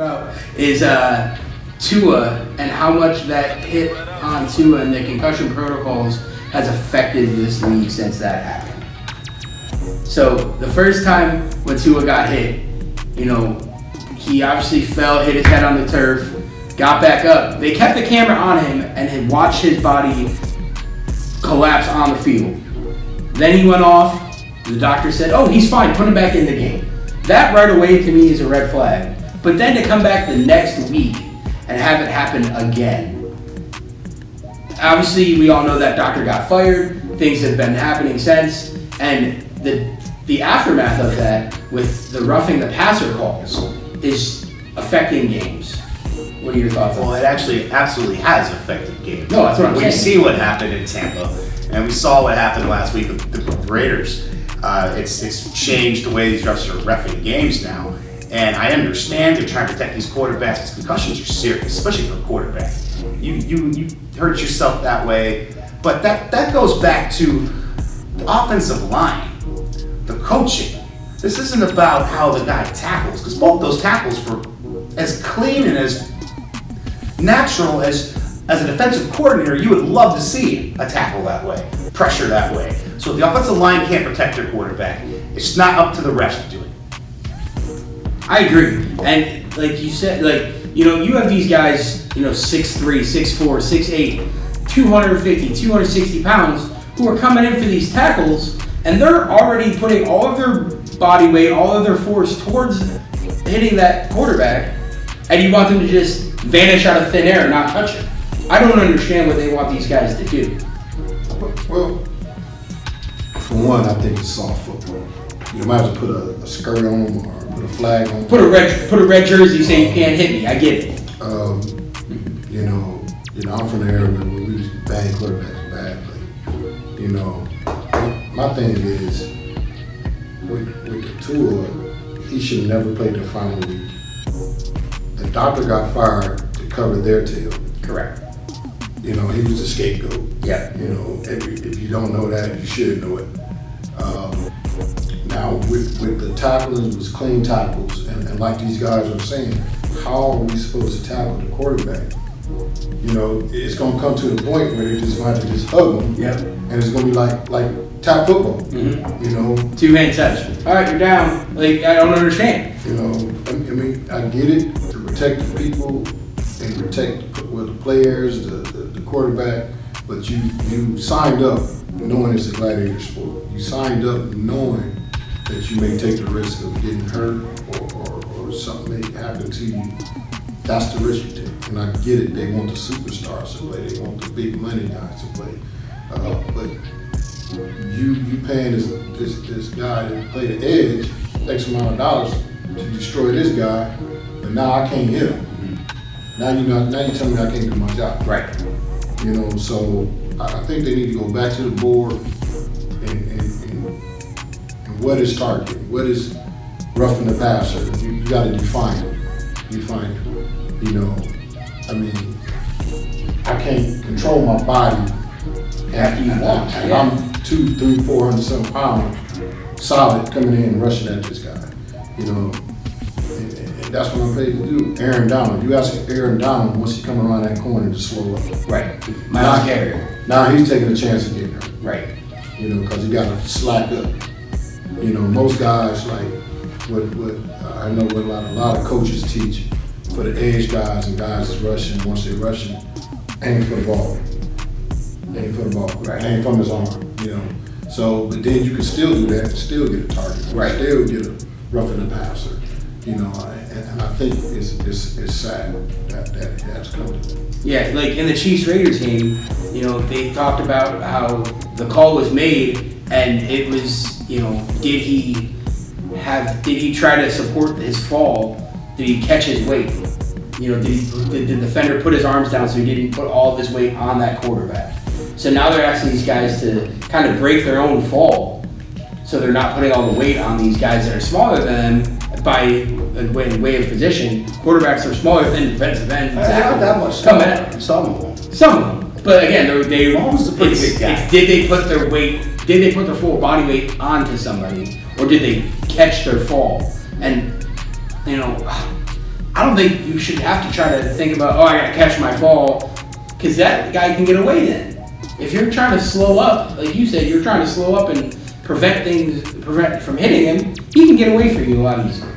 about is TUA and how much that hit on TUA and the concussion protocols has affected this league since that happened. So the first time when TUA got hit, he obviously fell, hit his head on the turf, got back up. They kept the camera on him and had watched his body collapse on the field. Then he went off. The doctor said, "Oh, he's fine. Put him back in the game." That right away to me is a red flag. But then to come back the next week and have it happen again. Obviously, we all know that doctor got fired. Things have been happening since, and the aftermath of that with the roughing the passer calls is affecting games. What are your thoughts on that? Well, it actually absolutely has affected games. No, that's what I'm saying. We see what happened in Tampa, and we saw what happened last week with the Raiders. It's changed the way these refs are reffing games now, and I understand they're trying to protect these quarterbacks because concussions are serious, especially for a quarterback. You hurt yourself that way, but that goes back to the offensive line, the coaching. This isn't about how the guy tackles, because both those tackles were as clean and as natural as a defensive coordinator you would love to see a tackle that way, pressure that way. So if the offensive line can't protect their quarterback, it's not up to the refs to do it. I agree. And like you said, you have these guys, 6'3", 6'4", 6'8", 250, 260 pounds who are coming in for these tackles, and they're already putting all of their body weight, all of their force towards hitting that quarterback, and you want them to just vanish out of thin air and not touch it. I don't understand what they want these guys to do. Well, for one, I think it's soft football. You might as well put a skirt on them or put a flag on them. Put a red jersey saying you can't hit me. I get it. I'm from the area where we used to bang quarterbacks badly. My thing is with the TUA, he should have never played the final week. The doctor got fired to cover their tail. Correct. He was a scapegoat. Yeah. If you don't know that, you should know it. Now, with the tackling, it was clean tackles, and like these guys are saying, how are we supposed to tackle the quarterback? It's going to come to the point where they just want to just hug him, Yep. and it's going to be like tap football. Mm-hmm. Two-hand touch. All right, you're down. I don't understand. I get it, to protect the people and protect the players, the quarterback, but you signed up knowing it's a gladiator sport. You signed up knowing that you may take the risk of getting hurt or something may happen to you. That's the risk you take. And I get it, they want the superstars to play, they want the big money guys to play. But you paying this guy to play the edge X amount of dollars to destroy this guy, but now I can't hit him. Now you tell me I can't do my job. Right. So I think they need to go back to the board and what is targeting? What is roughing the passer? You got to define it. I can't control my body after you want. And I'm 200, 300, 400 some pounds solid coming in and rushing at this guy. And that's what I'm paid to do. Aaron Donald. You ask Aaron Donald once he come around that corner to slow up. Right. Miles Garrett. Now he's taking a chance of getting hurt. Right. Because you got to slack up. Most guys like what I know what a lot of coaches teach for the edge guys and guys that's rushing. Once they're rushing, aim for the ball. Right. Aim from his arm. So, but then you can still do that and still get a target. Right. Still get a roughing the passer. And I think it's sad that it has come to that. Yeah, like in the Chiefs-Raiders game, they talked about how the call was made and it was, did he try to support his fall? Did he catch his weight? Did the defender put his arms down so he didn't put all of his weight on that quarterback? So now they're asking these guys to kind of break their own fall so they're not putting all the weight on these guys that are smaller than them by way of position. Quarterbacks are smaller than defensive ends. Not that much. Some of them. Some of them. But again, they Mahomes is a pretty big guy. Did they put their weight? Did they put their full body weight onto somebody, or did they catch their fall? And I don't think you should have to try to think about, oh, I gotta catch my fall, because that guy can get away then. If you're trying to slow up, like you said, you're trying to slow up and prevent from hitting him, he can get away from you a lot easier.